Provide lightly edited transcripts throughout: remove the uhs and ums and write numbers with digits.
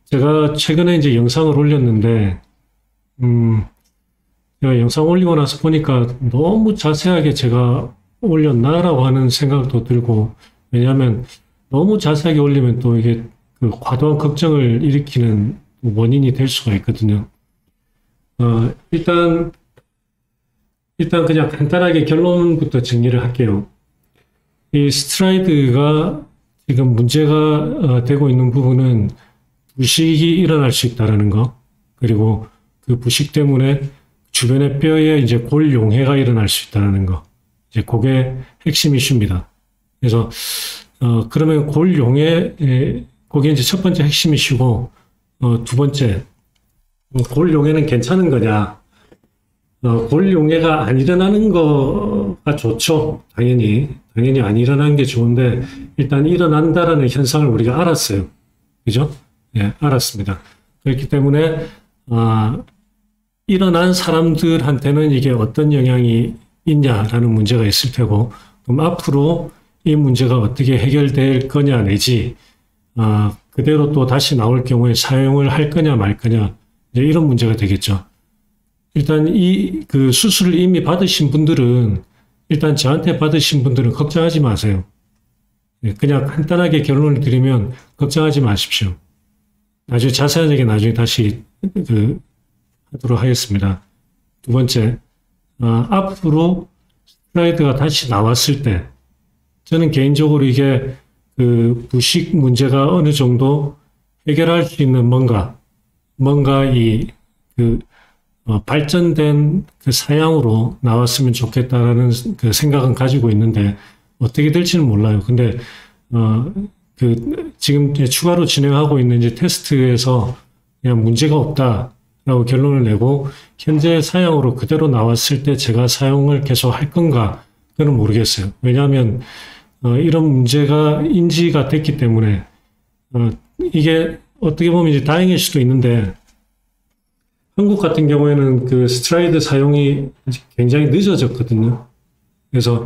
제가 최근에 이제 영상을 올렸는데, 제가 영상 올리고 나서 보니까 너무 자세하게 제가 올렸나라고 하는 생각도 들고, 왜냐하면 너무 자세하게 올리면 또 이게 그 과도한 걱정을 일으키는 원인이 될 수가 있거든요. 일단 그냥 간단하게 결론부터 정리를 할게요. 이 스트라이드가 지금 문제가 되고 있는 부분은 부식이 일어날 수 있다는 거, 그리고 그 부식 때문에 주변의 뼈에 이제 골용해가 일어날 수 있다는 거, 이제 그게 핵심 이슈입니다. 그래서 그러면 골용해, 그게 이제 첫 번째 핵심 이슈고, 두 번째, 골용해는 괜찮은 거냐? 골용해가 안 일어나는 거가 좋죠. 당연히 안 일어나는 게 좋은데, 일단 일어난다라는 현상을 우리가 알았어요. 그죠? 예, 알았습니다. 그렇기 때문에 일어난 사람들한테는 이게 어떤 영향이 있냐라는 문제가 있을 테고, 그럼 앞으로 이 문제가 어떻게 해결될 거냐 내지 그대로 또 다시 나올 경우에 사용을 할 거냐 말 거냐, 이제 이런 문제가 되겠죠. 일단 그 수술을 이미 받으신 분들은, 일단 저한테 받으신 분들은 걱정하지 마세요. 그냥 간단하게 결론을 드리면 걱정하지 마십시오. 나중에 자세하게 나중에 다시 하도록 하겠습니다. 두 번째, 앞으로 스트라이드가 다시 나왔을 때, 저는 개인적으로 이게 그 부식 문제가 어느 정도 해결할 수 있는 뭔가 발전된 그 사양으로 나왔으면 좋겠다라는 그 생각은 가지고 있는데, 어떻게 될지는 몰라요. 근데, 지금 추가로 진행하고 있는 이제 테스트에서 그냥 문제가 없다라고 결론을 내고, 현재 사양으로 그대로 나왔을 때 제가 사용을 계속 할 건가, 그건 모르겠어요. 왜냐하면, 이런 문제가 인지가 됐기 때문에, 이게 어떻게 보면 이제 다행일 수도 있는데, 한국 같은 경우에는 그 스트라이드 사용이 굉장히 늦어졌거든요. 그래서,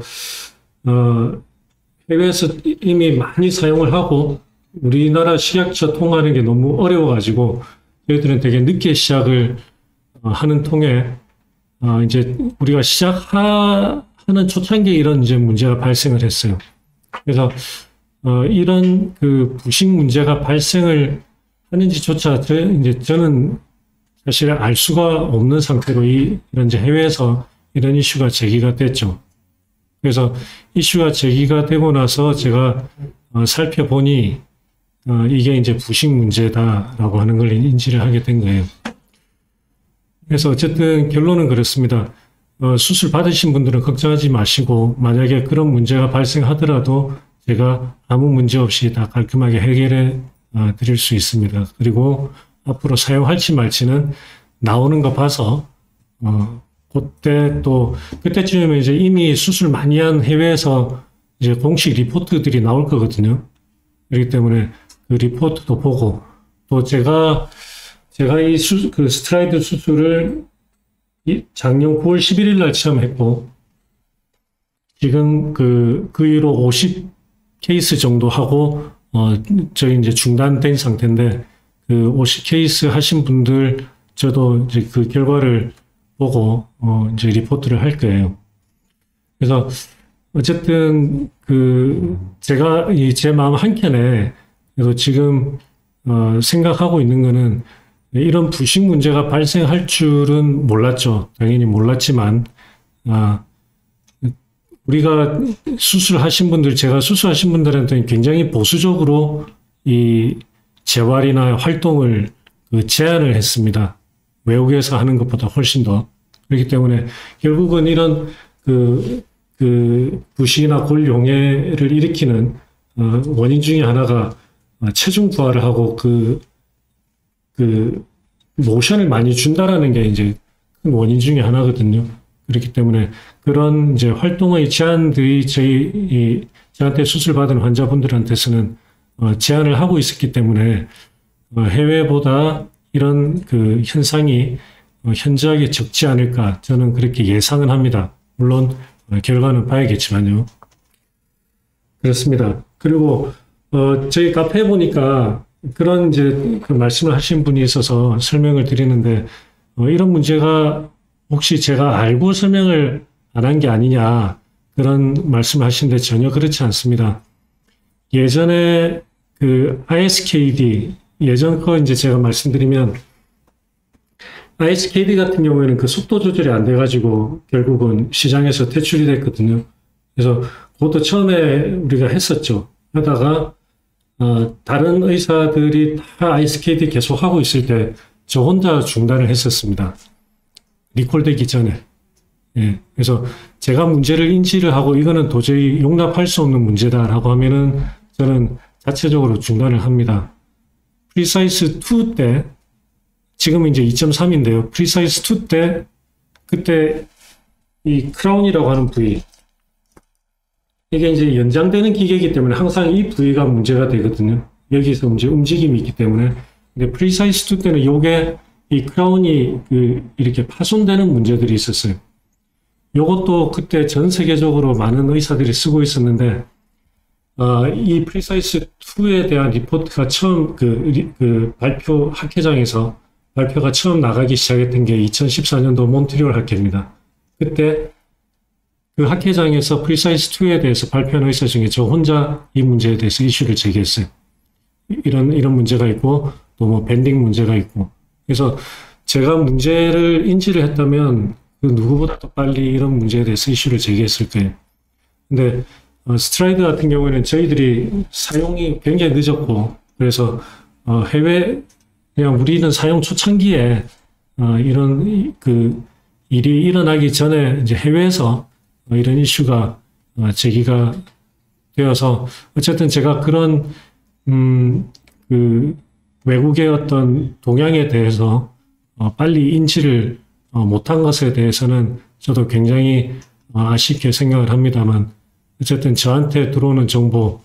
해외에서 이미 많이 사용을 하고, 우리나라 식약처 통하는 게 너무 어려워가지고, 저희들은 되게 늦게 시작을 하는 통에, 이제 우리가 시작하는 초창기에 이런 이제 문제가 발생을 했어요. 그래서, 이런 그 부식 문제가 발생을 하는지조차 이제 저는 사실 알 수가 없는 상태로 이런 이제 해외에서 이런 이슈가 제기가 됐죠. 그래서 이슈가 제기가 되고 나서 제가 살펴보니 이게 이제 부식 문제다라고 하는 걸 인지를 하게 된 거예요. 그래서 어쨌든 결론은 그렇습니다. 수술 받으신 분들은 걱정하지 마시고, 만약에 그런 문제가 발생하더라도 제가 아무 문제 없이 다 깔끔하게 해결해 드릴 수 있습니다. 그리고 앞으로 사용할지 말지는 나오는 거 봐서 그때쯤이면 이제 이미 수술 많이 한 해외에서 이제 공식 리포트들이 나올 거거든요. 그렇기 때문에 그 리포트도 보고, 또 제가 그 스트라이드 수술을 작년 9월 11일 날 처음 했고, 지금 그 이후로 50 케이스 정도 하고 저희 이제 중단된 상태인데, 그 50 케이스 하신 분들 저도 이제 그 결과를 보고 이제 리포트를 할 거예요. 그래서 어쨌든 제가 제 마음 한켠에 그래서 지금 생각하고 있는 거는, 이런 부식 문제가 발생할 줄은 몰랐죠. 당연히 몰랐지만, 우리가 수술하신 분들, 제가 수술하신 분들한테는 굉장히 보수적으로 이 재활이나 활동을 제한을 했습니다. 외국에서 하는 것보다 훨씬 더. 그렇기 때문에 결국은 이런 부식이나 골용해를 일으키는 원인 중에 하나가 체중 부하를 하고 모션을 많이 준다라는 게 이제 큰 원인 중에 하나거든요. 그렇기 때문에 그런 이제 활동의 제한들이 저한테 수술받은 환자분들한테서는 제한을 하고 있었기 때문에 해외보다 이런 그 현상이 현저하게 적지 않을까, 저는 그렇게 예상은 합니다. 물론 결과는 봐야겠지만요. 그렇습니다. 그리고 저희 카페에 보니까 그런 이제 그 말씀을 하신 분이 있어서 설명을 드리는데, 이런 문제가 혹시 제가 알고 설명을 안 한 게 아니냐, 그런 말씀을 하시는데 전혀 그렇지 않습니다. 예전에 그 ISKD, 예전 거 이제 제가 말씀드리면, ISKD 같은 경우에는 그 속도 조절이 안 돼가지고 결국은 시장에서 퇴출이 됐거든요. 그래서 그것도 처음에 우리가 했었죠. 하다가 다른 의사들이 다 ISKD 계속 하고 있을 때 저 혼자 중단을 했었습니다. 리콜되기 전에. 예. 그래서 제가 문제를 인지를 하고 이거는 도저히 용납할 수 없는 문제다라고 하면은 저는 자체적으로 중단을 합니다. 프리사이스 2 때, 지금 이제 2.3인데요. 프리사이스 2 때, 그때 이 크라운이라고 하는 부위, 이게 이제 연장되는 기계이기 때문에 항상 이 부위가 문제가 되거든요. 여기서 이제 움직임이 있기 때문에. 근데 프리사이스 2 때는 요게 이 크라운이 이렇게 파손되는 문제들이 있었어요. 요것도 그때 전 세계적으로 많은 의사들이 쓰고 있었는데, 이 프리사이스 2에 대한 리포트가 처음 발표 학회장에서 발표가 처음 나가기 시작했던 게 2014년도 몬트리올 학회입니다. 그때 그 학회장에서 프리사이스 2에 대해서 발표한 의사 중에 저 혼자 이 문제에 대해서 이슈를 제기했어요. 이런 문제가 있고, 또 뭐 밴딩 문제가 있고. 그래서 제가 문제를 인지를 했다면 그 누구보다도 빨리 이런 문제에 대해서 이슈를 제기했을 거예요. 근데 스트라이드 같은 경우에는 저희들이 사용이 굉장히 늦었고, 그래서 그냥 우리는 사용 초창기에 이런 그 일이 일어나기 전에 이제 해외에서 이런 이슈가 제기가 되어서 어쨌든 제가 그런 그 외국의 어떤 동향에 대해서 빨리 인지를 못한 것에 대해서는 저도 굉장히 아쉽게 생각을 합니다만, 어쨌든 저한테 들어오는 정보는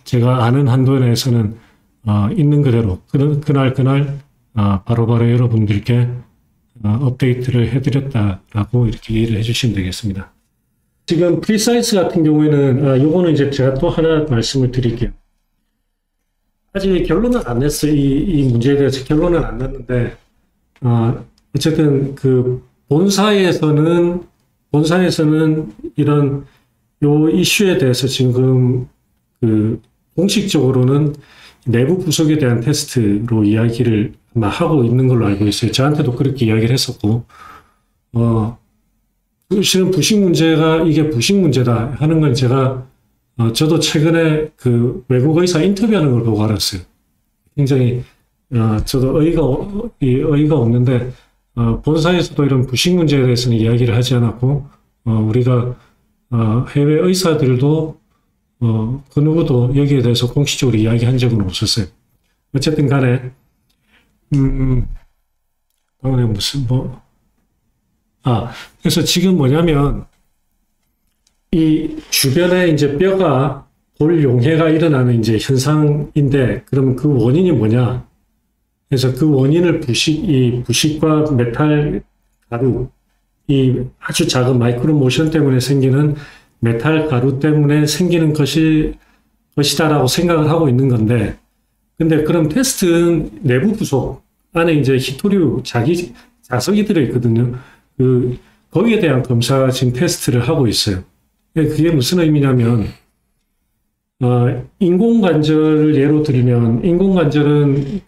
제가 아는 한도 내에서는 있는 그대로 그날 바로바로 여러분들께 업데이트를 해드렸다라고 이렇게 이해를 해주시면 되겠습니다. 지금 프리사이즈 같은 경우에는 요거는 이제 제가 또 하나 말씀을 드릴게요. 아직 결론은 안 냈어요. 이 문제에 대해서 결론은 안 났는데, 어쨌든 그 본사에서는 이런 요 이슈에 대해서 지금 그 공식적으로는 내부 부속에 대한 테스트로 이야기를 아마 하고 있는 걸로 알고 있어요. 저한테도 그렇게 이야기를 했었고, 실은 부식 문제가 이게 부식 문제다 하는 건 제가 저도 최근에 그 외국 의사 인터뷰하는 걸 보고 알았어요. 굉장히 저도 어이가 없는데, 본사에서도 이런 부식 문제에 대해서는 이야기를 하지 않았고, 우리가 해외 의사들도 그 누구도 여기에 대해서 공식적으로 이야기한 적은 없었어요. 어쨌든 간에 그래서 지금 뭐냐면 이 주변에 이제 뼈가 볼 용해가 일어나는 이제 현상인데, 그러면 그 원인이 뭐냐? 그래서 그 원인을 이 부식과 메탈 가루, 이 아주 작은 마이크로 모션 때문에 생기는 메탈 가루 때문에 생기는 것이다라고 생각을 하고 있는 건데, 근데 그럼 테스트는 내부 부속 안에 이제 히토류 자석이 들어있거든요. 거기에 대한 검사 지금 테스트를 하고 있어요. 그게 무슨 의미냐면, 인공관절을 예로 들면, 인공관절은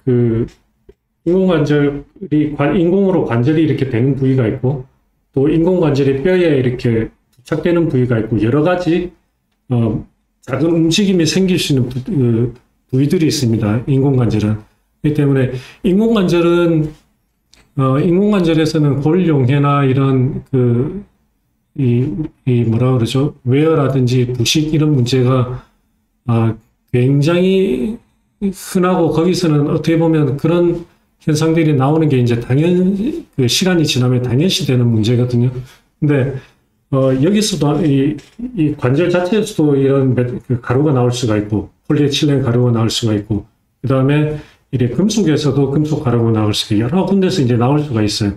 인공으로 관절이 이렇게 되는 부위가 있고, 또 인공관절이 뼈에 이렇게 부착되는 부위가 있고, 여러 가지, 작은 움직임이 생길 수 있는 부위들이 있습니다. 인공관절은. 그렇기 때문에, 인공관절에서는 골용해나 이런 뭐라 그러죠? 웨어라든지 부식 이런 문제가 굉장히 흔하고, 거기서는 어떻게 보면 그런 현상들이 나오는 게 이제 시간이 지나면 당연시 되는 문제거든요. 근데 여기서도 이 관절 자체에서도 이런 가루가 나올 수가 있고, 폴리에틸렌 가루가 나올 수가 있고, 그 다음에 금속에서도 금속 가루가 나올 수가 있고, 여러 군데서 이제 나올 수가 있어요.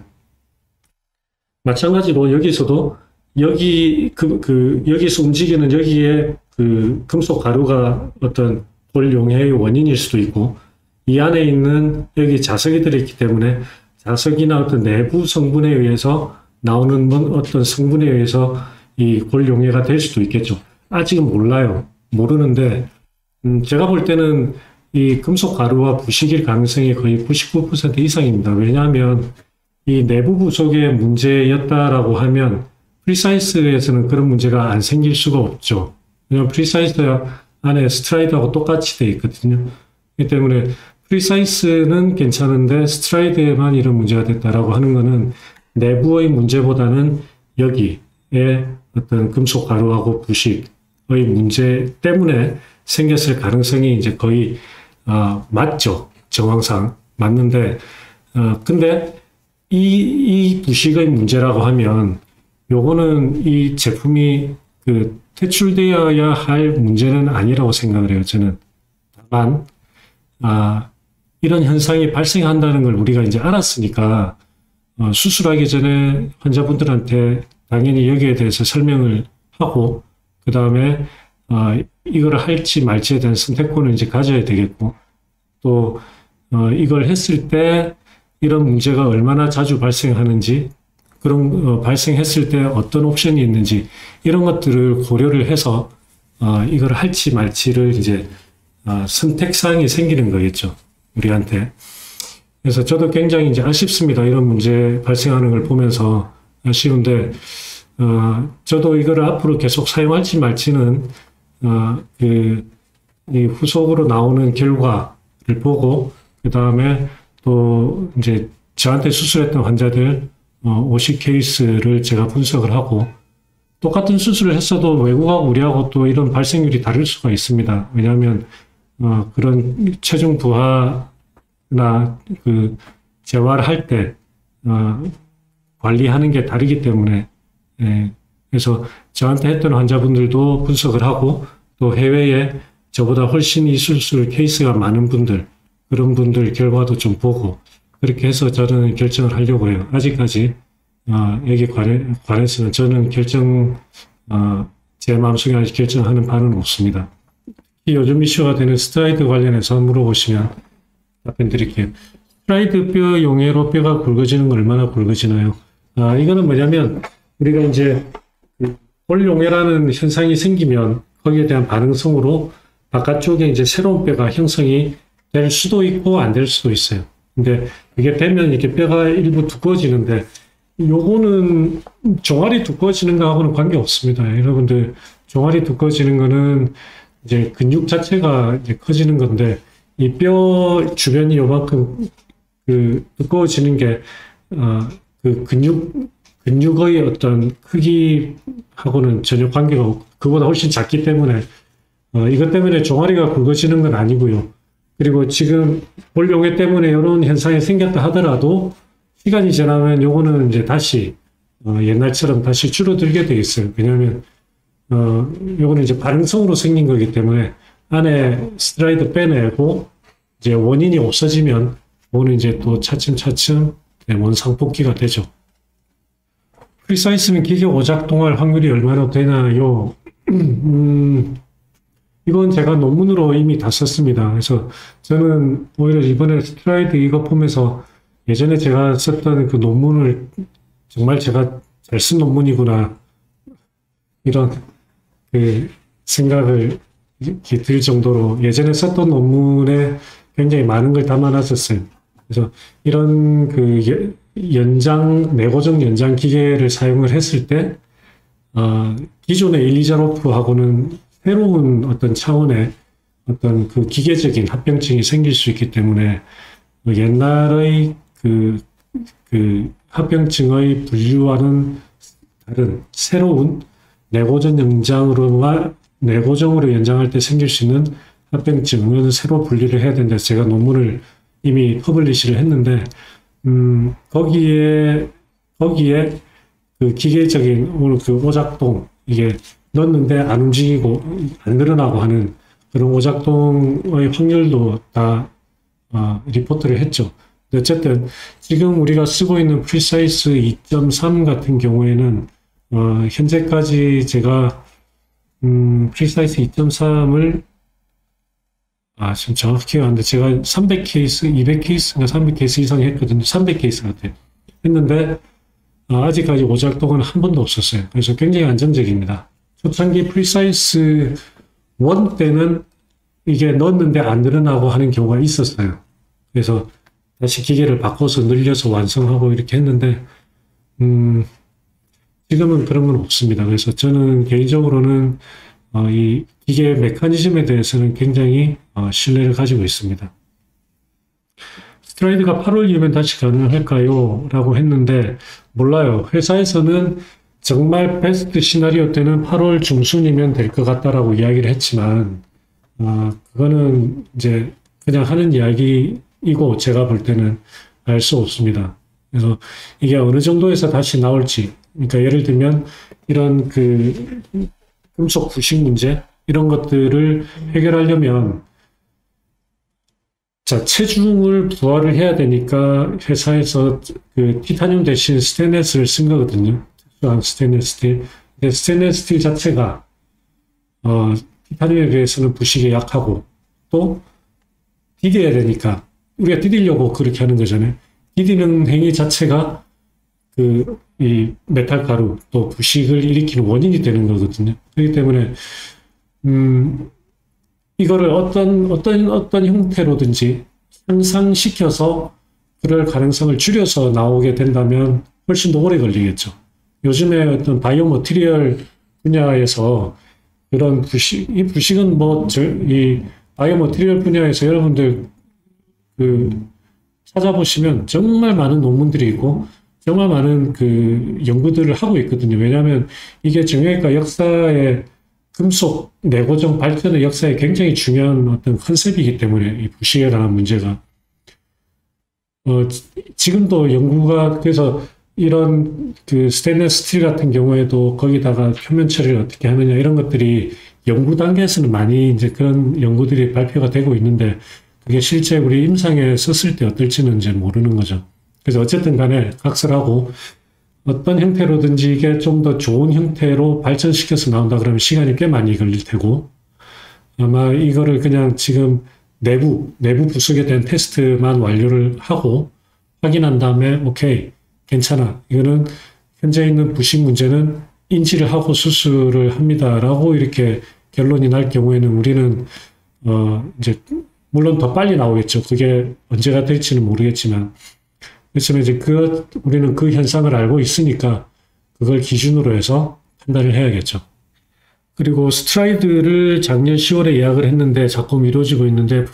마찬가지로 여기서도 여기서 움직이는 여기에 금속 가루가 어떤 골용해의 원인일 수도 있고, 이 안에 있는 여기 자석이 들어있기 때문에 자석이나 어떤 내부 성분에 의해서 나오는 어떤 성분에 의해서 이 골용해가 될 수도 있겠죠. 아직은 몰라요. 모르는데 제가 볼 때는 이 금속 가루와 부식일 가능성이 거의 99% 이상입니다. 왜냐하면 이 내부 부속의 문제였다라고 하면 프리사이즈에서는 그런 문제가 안 생길 수가 없죠. 왜냐하면 프리사이즈 안에 스트라이드하고 똑같이 되어 있거든요. 그렇기 때문에 프리사이즈는 괜찮은데 스트라이드에만 이런 문제가 됐다라고 하는 것은 내부의 문제보다는 여기에 어떤 금속 가루하고 부식의 문제 때문에 생겼을 가능성이 이제 거의 맞죠. 정황상 맞는데 근데 이 부식의 문제라고 하면 요거는 이 제품이 그 퇴출되어야 할 문제는 아니라고 생각을 해요. 저는 다만 이런 현상이 발생한다는 걸 우리가 이제 알았으니까 수술하기 전에 환자분들한테 당연히 여기에 대해서 설명을 하고 그 다음에 이걸 할지 말지에 대한 선택권을 이제 가져야 되겠고 또 이걸 했을 때 이런 문제가 얼마나 자주 발생하는지 그런 발생했을 때 어떤 옵션이 있는지 이런 것들을 고려를 해서 이걸 할지 말지를 이제 선택사항이 생기는 거겠죠. 우리한테. 그래서 저도 굉장히 이제 아쉽습니다. 이런 문제 발생하는 걸 보면서 아쉬운데 저도 이걸 앞으로 계속 사용할지 말지는 이 후속으로 나오는 결과를 보고 그 다음에 또 이제 저한테 수술했던 환자들 50 케이스를 제가 분석을 하고 똑같은 수술을 했어도 외국하고 우리하고 또 이런 발생률이 다를 수가 있습니다. 왜냐하면 그런 체중 부하나 그 재활을 할 때 관리하는 게 다르기 때문에 그래서 저한테 했던 환자분들도 분석을 하고 또 해외에 저보다 훨씬 이 수술 케이스가 많은 분들 그런 분들 결과도 좀 보고 그렇게 해서 저는 결정을 하려고 해요. 아직까지 여기 관해서는 저는 제 마음속에 아직 결정하는 바는 없습니다. 요즘 이슈가 되는 스트라이드 관련해서 물어보시면 답변 드릴게요. 스트라이드 뼈 용해로 뼈가 굵어지는 건 얼마나 굵어지나요? 이거는 뭐냐면 우리가 이제 골용해라는 현상이 생기면 거기에 대한 반응성으로 바깥쪽에 이제 새로운 뼈가 형성이 될 수도 있고 안 될 수도 있어요. 근데 이게 되면 이렇게 뼈가 일부 두꺼워지는데 요거는 종아리 두꺼워지는 거하고는 관계 없습니다. 여러분들 종아리 두꺼워지는 거는 이제 근육 자체가 이제 커지는 건데 이 뼈 주변이 요만큼 그 두꺼워지는 게 그 근육의 어떤 크기하고는 전혀 관계가 없고 그보다 훨씬 작기 때문에 이것 때문에 종아리가 굵어지는 건 아니고요. 그리고 지금 골용해 때문에 이런 현상이 생겼다 하더라도 시간이 지나면 요거는 이제 다시 옛날처럼 다시 줄어들게 돼 있어요. 왜냐하면 요거는 이제 반응성으로 생긴 거기 때문에 안에 스트라이드 빼내고 이제 원인이 없어지면 요거는 이제 또 차츰차츰 원상복귀가 되죠. 프리사이즈는 기계 오작동할 확률이 얼마나 되나요? 이건 제가 논문으로 이미 다 썼습니다. 그래서 저는 오히려 이번에 스트라이드 이거 보면서 예전에 제가 썼던 그 논문을 정말 제가 잘 쓴 논문이구나 이런 그 생각을 이렇게 들 정도로 예전에 썼던 논문에 굉장히 많은 걸 담아놨었어요. 그래서 이런 그 내고정 연장 기계를 사용을 했을 때 기존의 일리자로프하고는 새로운 어떤 차원의 어떤 그 기계적인 합병증이 생길 수 있기 때문에 옛날의 그 합병증의 분류와는 다른 새로운 내고정으로 연장할 때 생길 수 있는 합병증은 새로 분리를 해야 된다. 제가 논문을 이미 퍼블리시를 했는데 거기에 그 기계적인 그 오작동 이게 넣었는데 안 움직이고 안 늘어나고 하는 그런 오작동의 확률도 다 리포트를 했죠. 어쨌든 지금 우리가 쓰고 있는 프리사이즈 2.3 같은 경우에는 현재까지 제가 프리사이즈 2.3을 지금 정확히 기억하는데 제가 300케이스, 200케이스인가 300케이스 이상 했거든요. 300케이스 같아요. 했는데 아직까지 오작동은 한 번도 없었어요. 그래서 굉장히 안정적입니다. 초창기 프리사이스 1 때는 이게 넣었는데 안 늘어나고 하는 경우가 있었어요. 그래서 다시 기계를 바꿔서 늘려서 완성하고 이렇게 했는데 지금은 그런 건 없습니다. 그래서 저는 개인적으로는 이 기계 메커니즘에 대해서는 굉장히 신뢰를 가지고 있습니다. 스트라이드가 8월 이후면 다시 가능할까요? 라고 했는데 몰라요. 회사에서는 정말 베스트 시나리오 때는 8월 중순이면 될 것 같다라고 이야기를 했지만 그거는 이제 그냥 하는 이야기이고 제가 볼 때는 알 수 없습니다. 그래서 이게 어느 정도에서 다시 나올지, 그러니까 예를 들면 이런 그 금속 부식 문제 이런 것들을 해결하려면 자, 체중을 부하를 해야 되니까 회사에서 그 티타늄 대신 스테인리스를 쓴 거거든요. 특수한 스테인리스 스틸. 근데 스테인리스 스틸 자체가 티타늄에 비해서는 부식이 약하고 또 디뎌야 되니까 우리가 디디려고 그렇게 하는 거잖아요. 디디는 행위 자체가 이 메탈 가루 또 부식을 일으키는 원인이 되는 거거든요. 그렇기 때문에 이거를 어떤 형태로든지 향상시켜서 그럴 가능성을 줄여서 나오게 된다면 훨씬 더 오래 걸리겠죠. 요즘에 어떤 바이오 머티리얼 분야에서 그런 이 부식은 이 바이오 머티리얼 분야에서 여러분들 찾아보시면 정말 많은 논문들이 있고 정말 많은 연구들을 하고 있거든요. 왜냐하면 이게 정형외과 역사의 금속 내고정 발전의 역사에 굉장히 중요한 어떤 컨셉이기 때문에 이 부식에 관한 문제가 지금도 연구가 그래서 이런 스테인리스 스틸 같은 경우에도 거기다가 표면 처리를 어떻게 하느냐 이런 것들이 연구 단계에서는 많이 이제 그런 연구들이 발표가 되고 있는데 그게 실제 우리 임상에 썼을 때 어떨지는 이제 모르는 거죠. 그래서 어쨌든 간에 각설하고 어떤 형태로든지 이게 좀 더 좋은 형태로 발전시켜서 나온다 그러면 시간이 꽤 많이 걸릴 테고 아마 이거를 그냥 지금 내부 부속에 대한 테스트만 완료를 하고 확인한 다음에 오케이 괜찮아 이거는 현재 있는 부식 문제는 인지를 하고 수술을 합니다라고 이렇게 결론이 날 경우에는 우리는 이제 물론 더 빨리 나오겠죠. 그게 언제가 될지는 모르겠지만 그래서 이제 우리는 그 현상을 알고 있으니까 그걸 기준으로 해서 판단을 해야겠죠. 그리고 스트라이드를 작년 10월에 예약을 했는데 자꾸 미뤄지고 있는데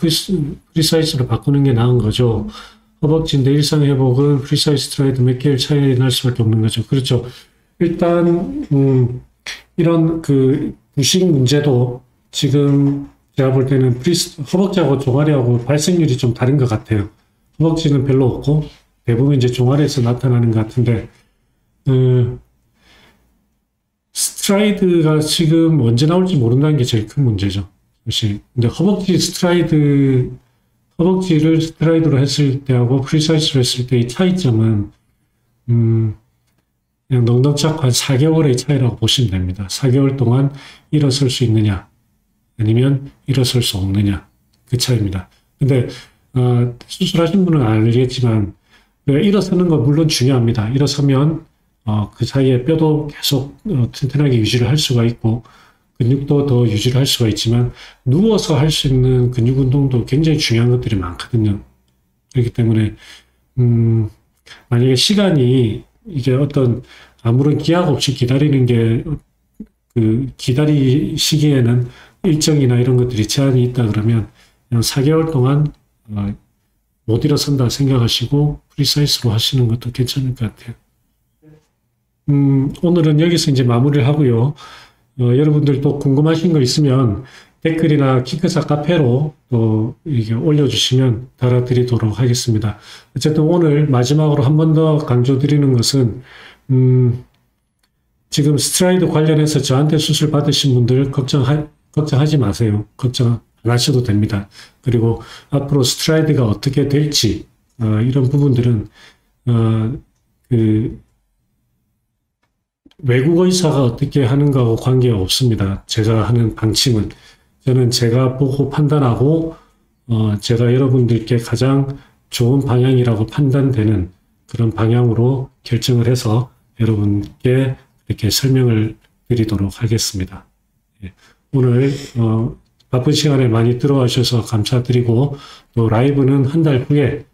프리사이즈로 바꾸는 게 나은 거죠. 허벅지인데 일상 회복은 프리사이즈 스트라이드 몇 개월 차이 날 수밖에 없는 거죠. 그렇죠. 일단 이런 부식 문제도 지금 제가 볼 때는 허벅지하고 종아리하고 발생률이 좀 다른 것 같아요. 허벅지는 별로 없고 대부분 이제 종아리에서 나타나는 것 같은데 스트라이드가 지금 언제 나올지 모른다는 게 제일 큰 문제죠. 사실. 근데 허벅지를 스트라이드로 했을 때하고 프리사이즈로 했을 때의 차이점은 그냥 넉넉잡고 한 4개월의 차이라고 보시면 됩니다. 4개월 동안 일어설 수 있느냐 아니면 일어설 수 없느냐 그 차이입니다. 근데 수술하신 분은 알겠지만 일어서는 건 물론 중요합니다. 일어서면 그 사이에 뼈도 계속 튼튼하게 유지를 할 수가 있고 근육도 더 유지를 할 수가 있지만 누워서 할 수 있는 근육 운동도 굉장히 중요한 것들이 많거든요. 그렇기 때문에 만약에 시간이 이게 아무런 기약 없이 기다리는 게 기다리시기에는 일정이나 이런 것들이 제한이 있다 그러면 그냥 4개월 동안 못 일어선다 생각하시고 프리사이즈로 하시는 것도 괜찮을 것 같아요. 오늘은 여기서 이제 마무리를 하고요. 여러분들 또 궁금하신 거 있으면 댓글이나 키크사 카페로 또 이렇게 올려주시면 달아드리도록 하겠습니다. 어쨌든 오늘 마지막으로 한 번 더 강조드리는 것은 지금 스트라이드 관련해서 저한테 수술 받으신 분들 걱정하지 마세요. 걱정 안 하셔도 됩니다. 그리고 앞으로 스트라이드가 어떻게 될지 이런 부분들은 외국 의사가 어떻게 하는가하고 관계가 없습니다. 제가 하는 방침은 저는 제가 보고 판단하고 제가 여러분들께 가장 좋은 방향이라고 판단되는 그런 방향으로 결정을 해서 여러분께 이렇게 설명을 드리도록 하겠습니다. 예, 오늘 바쁜 시간에 많이 들어와 주셔서 감사드리고 또 라이브는 한 달 후에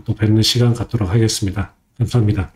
또 뵙는 시간 갖도록 하겠습니다. 감사합니다.